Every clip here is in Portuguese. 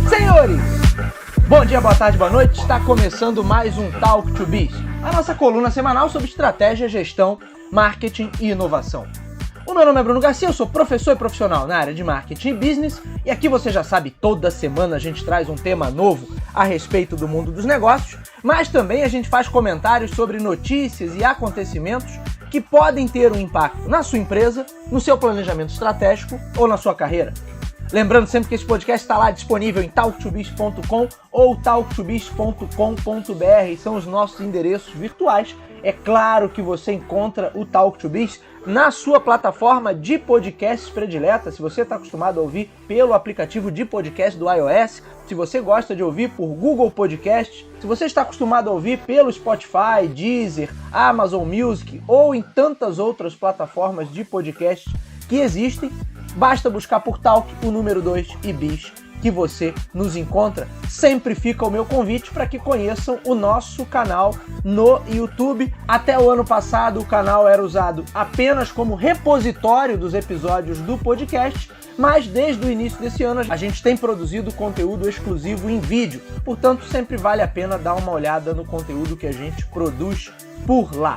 Senhores, bom dia, boa tarde, boa noite. Está começando mais um Talk to Biz, a nossa coluna semanal sobre estratégia, gestão, marketing e inovação. O meu nome é Bruno Garcia, eu sou professor e profissional na área de marketing e business, e aqui você já sabe, toda semana a gente traz um tema novo a respeito do mundo dos negócios, mas também a gente faz comentários sobre notícias e acontecimentos que podem ter um impacto na sua empresa, no seu planejamento estratégico ou na sua carreira. Lembrando sempre que esse podcast está lá disponível em talktobiz.com ou talktobiz.com.br, são os nossos endereços virtuais. É claro que você encontra o Talk to Biz na sua plataforma de podcasts predileta, se você está acostumado a ouvir pelo aplicativo de podcast do iOS, se você gosta de ouvir por Google Podcasts, se você está acostumado a ouvir pelo Spotify, Deezer, Amazon Music ou em tantas outras plataformas de podcast que existem, basta buscar por Talk, o número 2 e Biz, que você nos encontra. Sempre fica o meu convite para que conheçam o nosso canal no YouTube. Até o ano passado o canal era usado apenas como repositório dos episódios do podcast, mas desde o início desse ano a gente tem produzido conteúdo exclusivo em vídeo. Portanto, sempre vale a pena dar uma olhada no conteúdo que a gente produz por lá.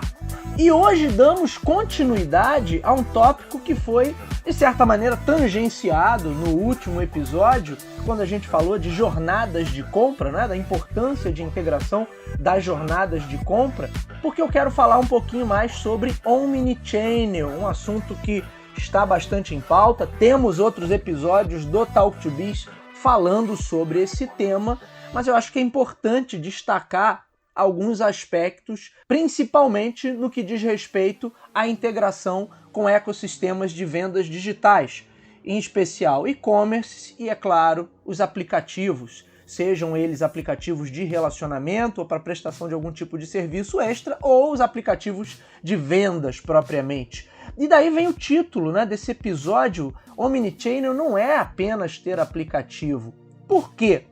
E hoje damos continuidade a um tópico que foi, de certa maneira, tangenciado no último episódio, quando a gente falou de jornadas de compra, né, da importância de integração das jornadas de compra, porque eu quero falar um pouquinho mais sobre Omnichannel, um assunto que está bastante em pauta. Temos outros episódios do Talk to Biz falando sobre esse tema, mas eu acho que é importante destacar alguns aspectos, principalmente no que diz respeito à integração com ecossistemas de vendas digitais, em especial e-commerce e, é claro, os aplicativos, sejam eles aplicativos de relacionamento ou para prestação de algum tipo de serviço extra, ou os aplicativos de vendas propriamente. E daí vem o título, né, desse episódio. Omnichannel não é apenas ter aplicativo. Por quê?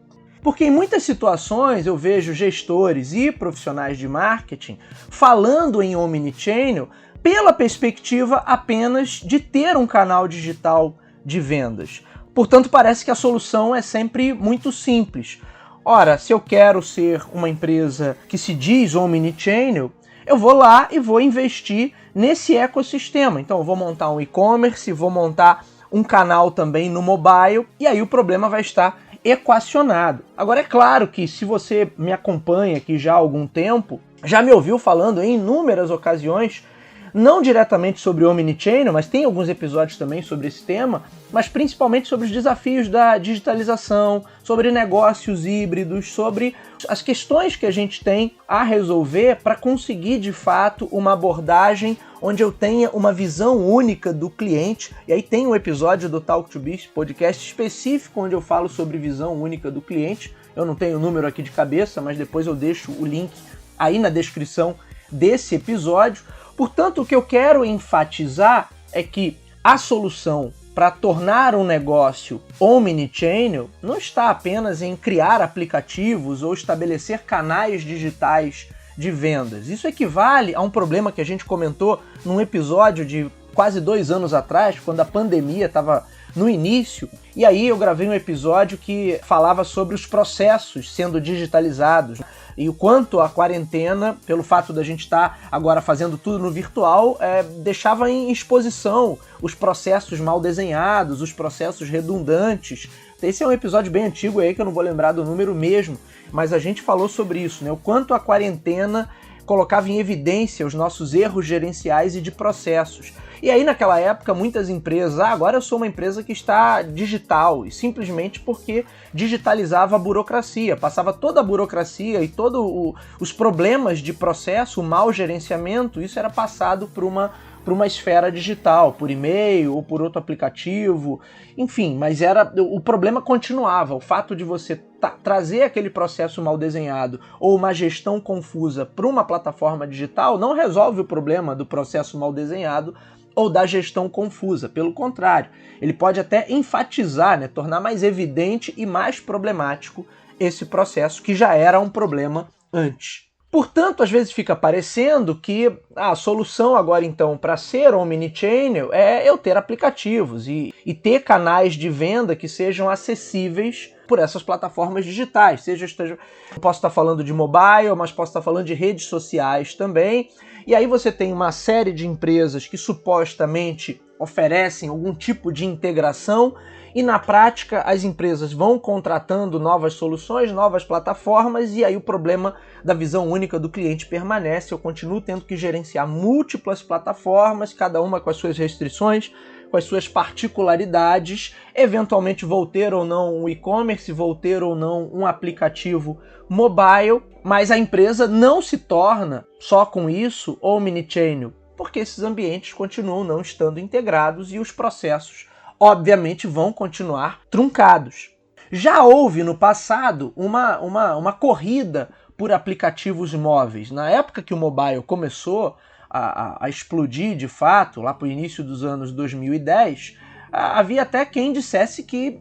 Porque em muitas situações eu vejo gestores e profissionais de marketing falando em Omnichannel pela perspectiva apenas de ter um canal digital de vendas. Portanto, parece que a solução é sempre muito simples. Ora, se eu quero ser uma empresa que se diz Omnichannel, eu vou lá e vou investir nesse ecossistema. Então eu vou montar um e-commerce, vou montar um canal também no mobile, e aí o problema vai estar equacionado. Agora, é claro que se você me acompanha aqui já há algum tempo, já me ouviu falando em inúmeras ocasiões, não diretamente sobre Omnichannel, mas tem alguns episódios também sobre esse tema, mas principalmente sobre os desafios da digitalização, sobre negócios híbridos, sobre as questões que a gente tem a resolver para conseguir, de fato, uma abordagem onde eu tenha uma visão única do cliente. E aí tem um episódio do Talk to Biz, podcast específico, onde eu falo sobre visão única do cliente. Eu não tenho o número aqui de cabeça, mas depois eu deixo o link aí na descrição desse episódio. Portanto, o que eu quero enfatizar é que a solução para tornar um negócio Omnichannel não está apenas em criar aplicativos ou estabelecer canais digitais de vendas. Isso equivale a um problema que a gente comentou num episódio de quase 2 anos atrás, quando a pandemia estava no início, e aí eu gravei um episódio que falava sobre os processos sendo digitalizados e o quanto a quarentena, pelo fato da gente estar agora fazendo tudo no virtual, deixava em exposição os processos mal desenhados, os processos redundantes. Esse é um episódio bem antigo aí, que eu não vou lembrar do número mesmo, mas a gente falou sobre isso, né? O quanto a quarentena colocava em evidência os nossos erros gerenciais e de processos. E aí naquela época muitas empresas, agora eu sou uma empresa que está digital, e simplesmente porque digitalizava a burocracia, passava toda a burocracia e todos os problemas de processo, o mau gerenciamento, isso era passado por uma esfera digital, por e-mail ou por outro aplicativo, enfim, mas o problema continuava. O fato de você trazer aquele processo mal desenhado ou uma gestão confusa para uma plataforma digital não resolve o problema do processo mal desenhado ou da gestão confusa. Pelo contrário, ele pode até enfatizar, né, tornar mais evidente e mais problemático esse processo que já era um problema antes. Portanto, às vezes fica parecendo que a solução agora então para ser omnichannel é eu ter aplicativos e ter canais de venda que sejam acessíveis por essas plataformas digitais. Eu posso estar falando de mobile, mas posso estar falando de redes sociais também. E aí você tem uma série de empresas que supostamente oferecem algum tipo de integração e na prática as empresas vão contratando novas soluções, novas plataformas e aí o problema da visão única do cliente permanece. Eu continuo tendo que gerenciar múltiplas plataformas, cada uma com as suas restrições, com as suas particularidades. Eventualmente vou ter ou não um e-commerce, vou ter ou não um aplicativo mobile, mas a empresa não se torna só com isso omnichannel, porque esses ambientes continuam não estando integrados e os processos obviamente vão continuar truncados. Já houve no passado uma corrida por aplicativos móveis. Na época que o mobile começou a explodir de fato, lá para o início dos anos 2010, havia até quem dissesse que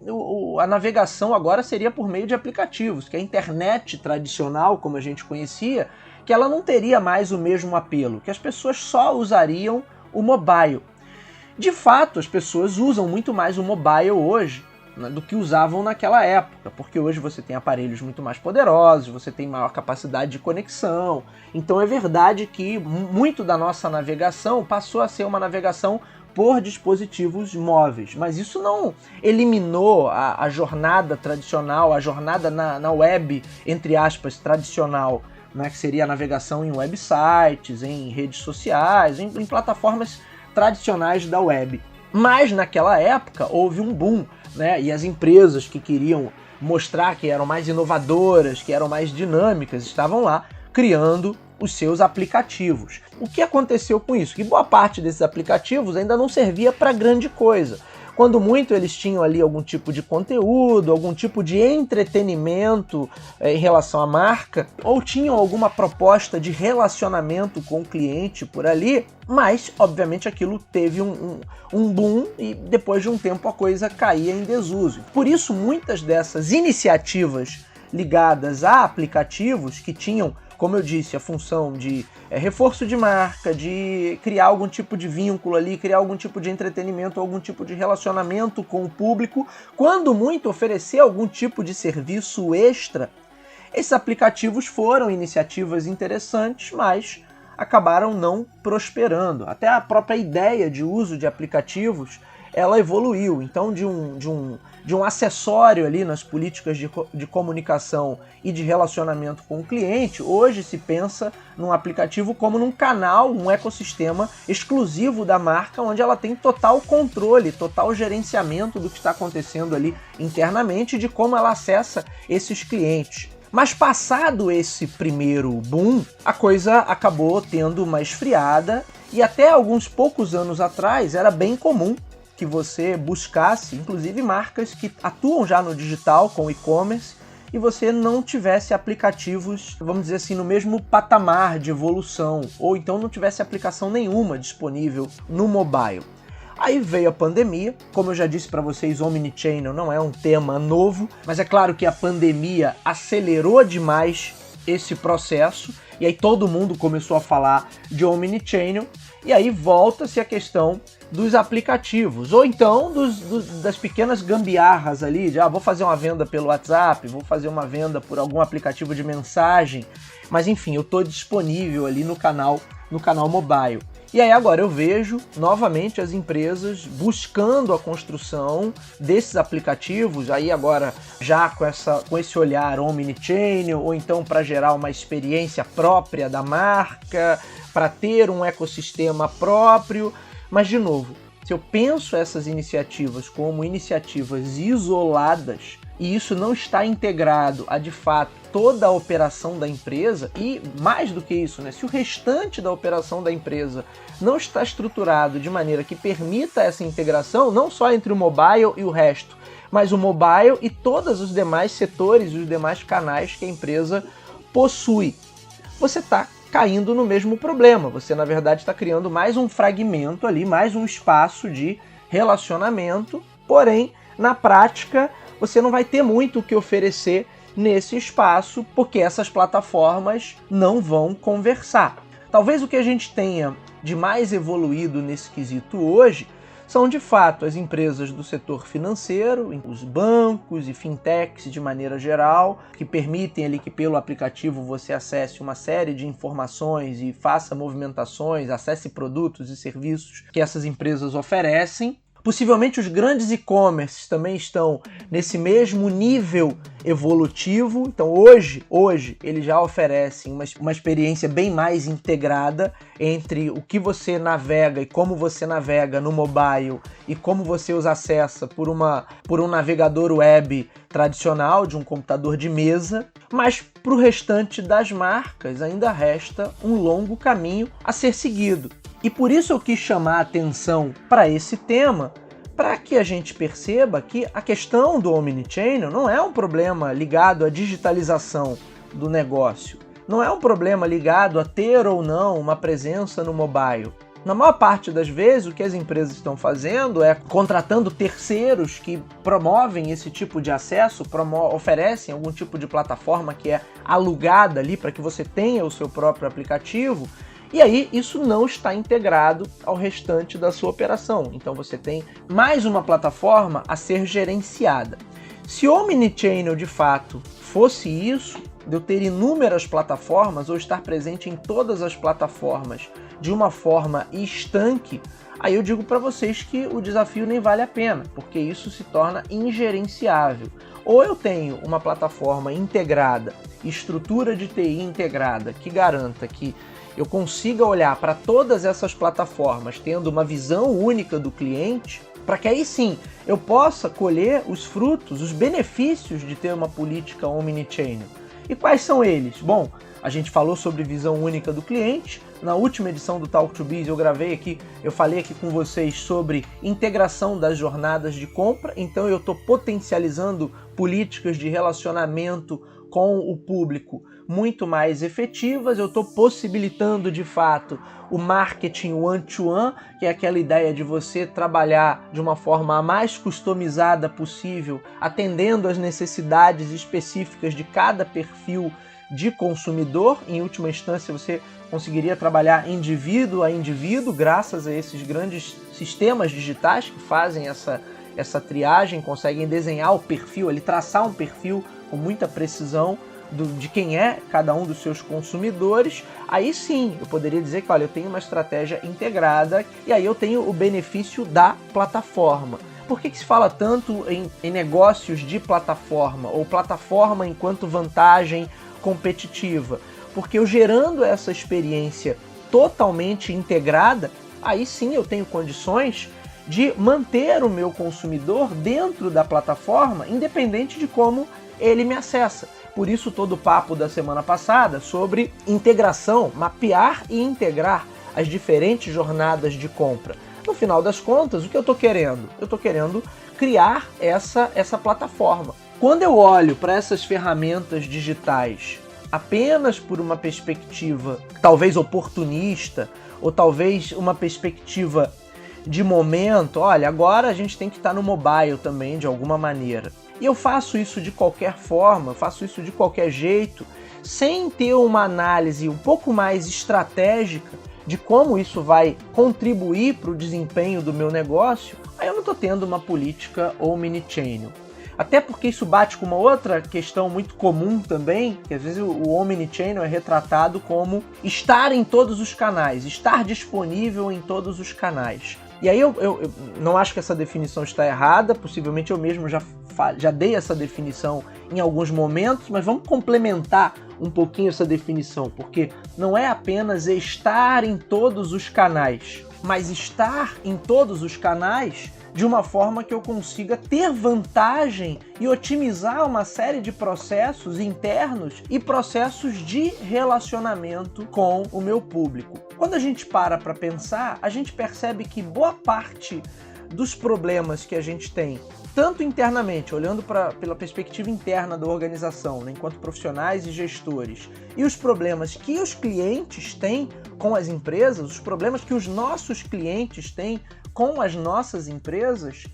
a navegação agora seria por meio de aplicativos, que a internet tradicional, como a gente conhecia, que ela não teria mais o mesmo apelo, que as pessoas só usariam o mobile. De fato, as pessoas usam muito mais o mobile hoje, né, do que usavam naquela época, porque hoje você tem aparelhos muito mais poderosos, você tem maior capacidade de conexão. Então é verdade que muito da nossa navegação passou a ser uma navegação por dispositivos móveis, mas isso não eliminou a jornada tradicional, a jornada na web, entre aspas, tradicional, né, que seria a navegação em websites, em redes sociais, em plataformas tradicionais da web. Mas naquela época houve um boom, né? E as empresas que queriam mostrar que eram mais inovadoras, que eram mais dinâmicas, estavam lá criando os seus aplicativos. O que aconteceu com isso? Que boa parte desses aplicativos ainda não servia para grande coisa. Quando muito eles tinham ali algum tipo de conteúdo, algum tipo de entretenimento em relação à marca, ou tinham alguma proposta de relacionamento com o cliente por ali, mas obviamente aquilo teve um boom e depois de um tempo a coisa caía em desuso. Por isso muitas dessas iniciativas ligadas a aplicativos que tinham, como eu disse, a função de reforço de marca, de criar algum tipo de vínculo ali, criar algum tipo de entretenimento, algum tipo de relacionamento com o público, quando muito oferecer algum tipo de serviço extra. Esses aplicativos foram iniciativas interessantes, mas acabaram não prosperando. Até a própria ideia de uso de aplicativos, ela evoluiu. Então, de um acessório ali nas políticas de comunicação e de relacionamento com o cliente, hoje se pensa num aplicativo como num canal, um ecossistema exclusivo da marca, onde ela tem total controle, total gerenciamento do que está acontecendo ali internamente e de como ela acessa esses clientes. Mas passado esse primeiro boom, a coisa acabou tendo uma esfriada e até alguns poucos anos atrás era bem comum que você buscasse, inclusive marcas que atuam já no digital, com e-commerce, e você não tivesse aplicativos, vamos dizer assim, no mesmo patamar de evolução, ou então não tivesse aplicação nenhuma disponível no mobile. Aí veio a pandemia, como eu já disse para vocês, omnichannel não é um tema novo, mas é claro que a pandemia acelerou demais esse processo, e aí todo mundo começou a falar de omnichannel, e aí volta-se a questão dos aplicativos, ou então das pequenas gambiarras ali, de vou fazer uma venda pelo WhatsApp, vou fazer uma venda por algum aplicativo de mensagem, mas enfim, eu estou disponível ali no canal mobile. E aí agora eu vejo novamente as empresas buscando a construção desses aplicativos, aí agora já com esse olhar omnichannel, ou então para gerar uma experiência própria da marca, para ter um ecossistema próprio. Mas de novo, se eu penso essas iniciativas como iniciativas isoladas, e isso não está integrado a, de fato, toda a operação da empresa, e mais do que isso, né, se o restante da operação da empresa não está estruturado de maneira que permita essa integração, não só entre o mobile e o resto, mas o mobile e todos os demais setores e os demais canais que a empresa possui, você está caindo no mesmo problema. Você, na verdade, está criando mais um fragmento ali, mais um espaço de relacionamento, porém, na prática, você não vai ter muito o que oferecer nesse espaço, porque essas plataformas não vão conversar. Talvez o que a gente tenha de mais evoluído nesse quesito hoje são, de fato, as empresas do setor financeiro, os bancos e fintechs de maneira geral, que permitem ali que pelo aplicativo você acesse uma série de informações e faça movimentações, acesse produtos e serviços que essas empresas oferecem. Possivelmente os grandes e-commerces também estão nesse mesmo nível evolutivo. Então hoje eles já oferecem uma experiência bem mais integrada entre o que você navega e como você navega no mobile e como você os acessa por um navegador web tradicional de um computador de mesa. Mas para o restante das marcas ainda resta um longo caminho a ser seguido. E por isso eu quis chamar a atenção para esse tema, para que a gente perceba que a questão do omnichannel não é um problema ligado à digitalização do negócio, não é um problema ligado a ter ou não uma presença no mobile. Na maior parte das vezes, o que as empresas estão fazendo é contratando terceiros que promovem esse tipo de acesso, oferecem algum tipo de plataforma que é alugada ali para que você tenha o seu próprio aplicativo. E aí, isso não está integrado ao restante da sua operação. Então, você tem mais uma plataforma a ser gerenciada. Se o omnichannel, de fato, fosse isso, de eu ter inúmeras plataformas ou estar presente em todas as plataformas de uma forma estanque, aí eu digo para vocês que o desafio nem vale a pena, porque isso se torna ingerenciável. Ou eu tenho uma plataforma integrada, estrutura de TI integrada, que garanta que eu consiga olhar para todas essas plataformas tendo uma visão única do cliente, para que aí sim eu possa colher os frutos, os benefícios de ter uma política omnichannel. E quais são eles? Bom, a gente falou sobre visão única do cliente. Na última edição do Talk to Biz eu falei aqui com vocês sobre integração das jornadas de compra. Então eu estou potencializando políticas de relacionamento com o público muito mais efetivas. Eu estou possibilitando de fato o marketing one-to-one, que é aquela ideia de você trabalhar de uma forma a mais customizada possível, atendendo às necessidades específicas de cada perfil de consumidor. Em última instância, você conseguiria trabalhar indivíduo a indivíduo, graças a esses grandes sistemas digitais que fazem essa triagem, conseguem desenhar o perfil, traçar um perfil com muita precisão de quem é cada um dos seus consumidores. Aí sim, eu poderia dizer que, olha, eu tenho uma estratégia integrada e aí eu tenho o benefício da plataforma. Por que se fala tanto em negócios de plataforma ou plataforma enquanto vantagem competitiva? Porque eu gerando essa experiência totalmente integrada, aí sim eu tenho condições de manter o meu consumidor dentro da plataforma, independente de como ele me acessa. Por isso todo o papo da semana passada sobre integração, mapear e integrar as diferentes jornadas de compra. No final das contas, o que eu estou querendo? Eu estou querendo criar essa plataforma. Quando eu olho para essas ferramentas digitais apenas por uma perspectiva talvez oportunista, ou talvez uma perspectiva de momento, olha, agora a gente tem que estar no mobile também de alguma maneira. E eu faço isso de qualquer forma, faço isso de qualquer jeito, sem ter uma análise um pouco mais estratégica de como isso vai contribuir para o desempenho do meu negócio, aí eu não estou tendo uma política omnichannel. Até porque isso bate com uma outra questão muito comum também, que às vezes o omnichannel é retratado como estar em todos os canais, estar disponível em todos os canais. E aí eu não acho que essa definição está errada, possivelmente eu mesmo já dei essa definição em alguns momentos, mas vamos complementar um pouquinho essa definição, porque não é apenas estar em todos os canais, mas estar em todos os canais de uma forma que eu consiga ter vantagem e otimizar uma série de processos internos e processos de relacionamento com o meu público. Quando a gente para pensar, a gente percebe que boa parte dos problemas que a gente tem tanto internamente, olhando pela perspectiva interna da organização, né, enquanto profissionais e gestores, e os problemas que os clientes têm com as empresas, os problemas que os nossos clientes têm com as nossas empresas,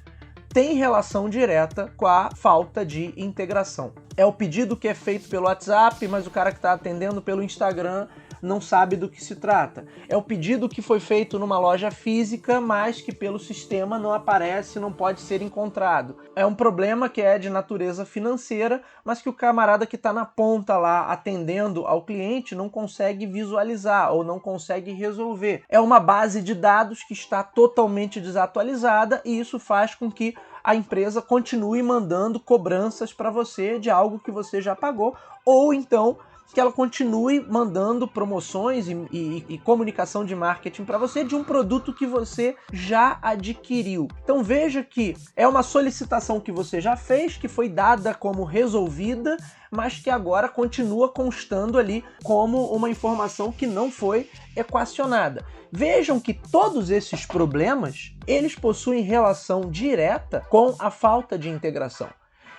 tem relação direta com a falta de integração. É o pedido que é feito pelo WhatsApp, mas o cara que está atendendo pelo Instagram não sabe do que se trata. É o pedido que foi feito numa loja física, mas que pelo sistema não aparece, não pode ser encontrado. É um problema que é de natureza financeira, mas que o camarada que está na ponta lá atendendo ao cliente não consegue visualizar ou não consegue resolver. É uma base de dados que está totalmente desatualizada e isso faz com que a empresa continue mandando cobranças para você de algo que você já pagou, ou então que ela continue mandando promoções e comunicação de marketing para você de um produto que você já adquiriu. Então veja que é uma solicitação que você já fez, que foi dada como resolvida, mas que agora continua constando ali como uma informação que não foi equacionada. Vejam que todos esses problemas, eles possuem relação direta com a falta de integração.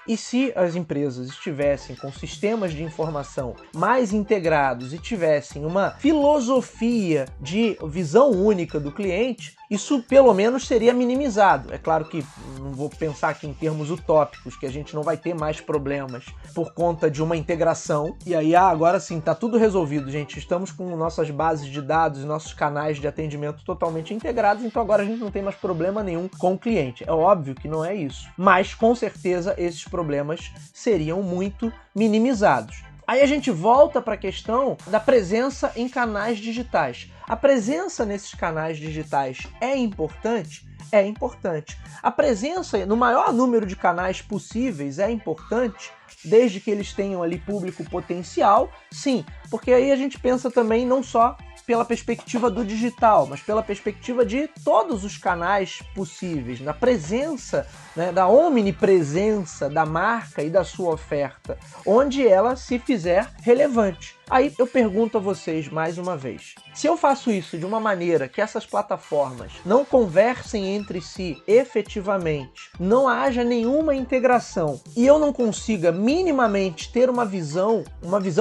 E se as empresas estivessem com sistemas de informação mais integrados e tivessem uma filosofia de visão única do cliente, isso pelo menos seria minimizado. É claro que não vou pensar aqui em termos utópicos, que a gente não vai ter mais problemas por conta de uma integração. E aí, agora sim, está tudo resolvido, gente. Estamos com nossas bases de dados e nossos canais de atendimento totalmente integrados, então agora a gente não tem mais problema nenhum com o cliente. É óbvio que não é isso, mas com certeza esses problemas seriam muito minimizados. Aí a gente volta para a questão da presença em canais digitais. A presença nesses canais digitais é importante? É importante. A presença no maior número de canais possíveis é importante, desde que eles tenham ali público potencial, sim, porque aí a gente pensa também não só pela perspectiva do digital, mas pela perspectiva de todos os canais possíveis, na presença, né, da omnipresença da marca e da sua oferta, onde ela se fizer relevante. Aí eu pergunto a vocês mais uma vez, se eu faço isso de uma maneira que essas plataformas não conversem entre si efetivamente, não haja nenhuma integração e eu não consiga minimamente ter uma visão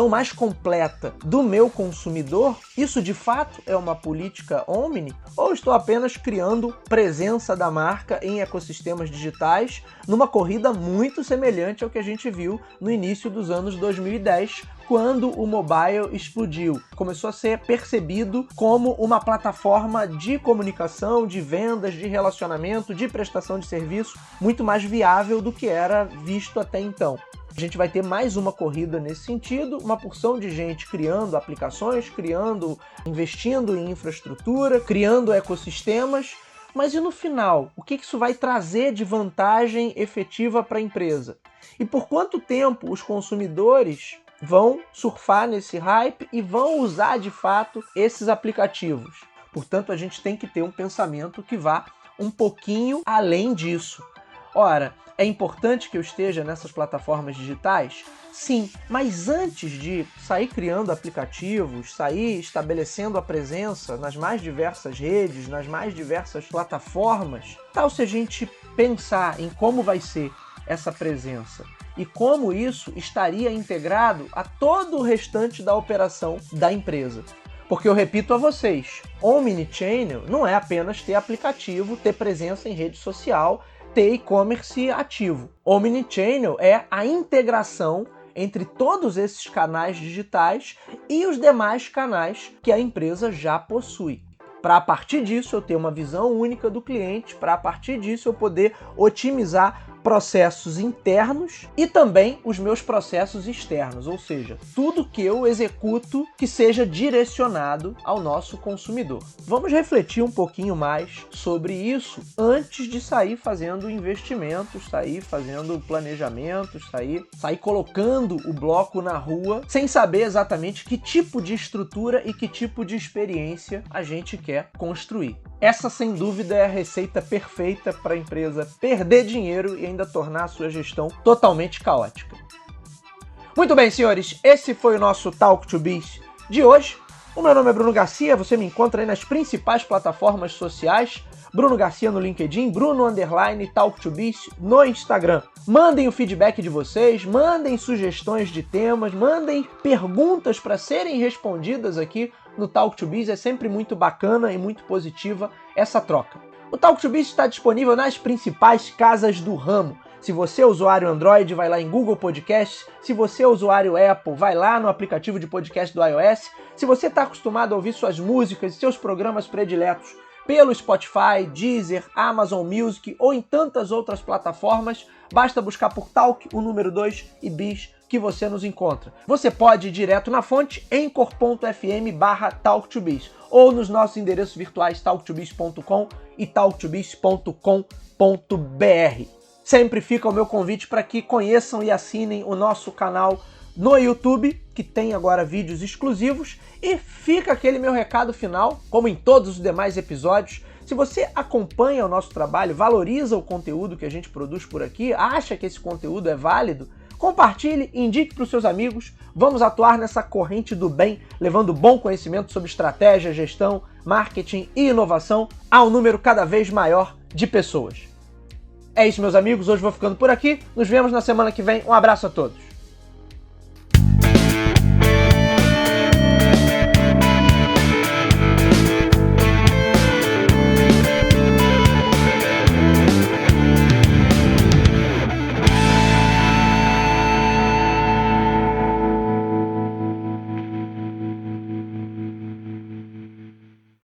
mais completa do meu consumidor, isso de fato é uma política omni? Ou estou apenas criando presença da marca em ecossistemas digitais numa corrida muito semelhante ao que a gente viu no início dos anos 2010, quando o mobile explodiu, começou a ser percebido como uma plataforma de comunicação, de vendas, de relacionamento, de prestação de serviço muito mais viável do que era visto até então. A gente vai ter mais uma corrida nesse sentido, uma porção de gente criando aplicações, investindo em infraestrutura, criando ecossistemas, mas e no final? O que isso vai trazer de vantagem efetiva para a empresa? E por quanto tempo os consumidores vão surfar nesse hype e vão usar de fato esses aplicativos? Portanto, a gente tem que ter um pensamento que vá um pouquinho além disso. Ora, é importante que eu esteja nessas plataformas digitais? Sim, mas antes de sair criando aplicativos, sair estabelecendo a presença nas mais diversas redes, nas mais diversas plataformas, tal se a gente pensar em como vai ser essa presença e como isso estaria integrado a todo o restante da operação da empresa. Porque eu repito a vocês, omnichannel não é apenas ter aplicativo, ter presença em rede social, ter e-commerce ativo. Omnichannel é a integração entre todos esses canais digitais e os demais canais que a empresa já possui. Para a partir disso eu ter uma visão única do cliente, para a partir disso eu poder otimizar processos internos e também os meus processos externos, ou seja, tudo que eu executo que seja direcionado ao nosso consumidor. Vamos refletir um pouquinho mais sobre isso antes de sair fazendo investimentos, sair fazendo planejamentos, sair colocando o bloco na rua, sem saber exatamente que tipo de estrutura e que tipo de experiência a gente quer construir. Essa, sem dúvida, é a receita perfeita para a empresa perder dinheiro e ainda tornar a sua gestão totalmente caótica. Muito bem, senhores, esse foi o nosso Talk to Biz de hoje. O meu nome é Bruno Garcia, você me encontra aí nas principais plataformas sociais. Bruno Garcia no LinkedIn, Bruno_TalkToBiz no Instagram. Mandem o feedback de vocês, mandem sugestões de temas, mandem perguntas para serem respondidas aqui no Talk2Biz. É sempre muito bacana e muito positiva essa troca. O Talk2Biz está disponível nas principais casas do ramo. Se você é usuário Android, vai lá em Google Podcasts. Se você é usuário Apple, vai lá no aplicativo de podcast do iOS. Se você está acostumado a ouvir suas músicas e seus programas prediletos pelo Spotify, Deezer, Amazon Music ou em tantas outras plataformas, basta buscar por Talk, o número 2 e Biz, que você nos encontra. Você pode ir direto na fonte anchor.fm/Talk2Biz ou nos nossos endereços virtuais talk2biz.com e talk2biz.com.br. Sempre fica o meu convite para que conheçam e assinem o nosso canal no YouTube, que tem agora vídeos exclusivos, e fica aquele meu recado final, como em todos os demais episódios. Se você acompanha o nosso trabalho, valoriza o conteúdo que a gente produz por aqui, acha que esse conteúdo é válido, compartilhe, indique para os seus amigos. Vamos atuar nessa corrente do bem, levando bom conhecimento sobre estratégia, gestão, marketing e inovação a um número cada vez maior de pessoas. É isso, meus amigos. Hoje vou ficando por aqui. Nos vemos na semana que vem. Um abraço a todos.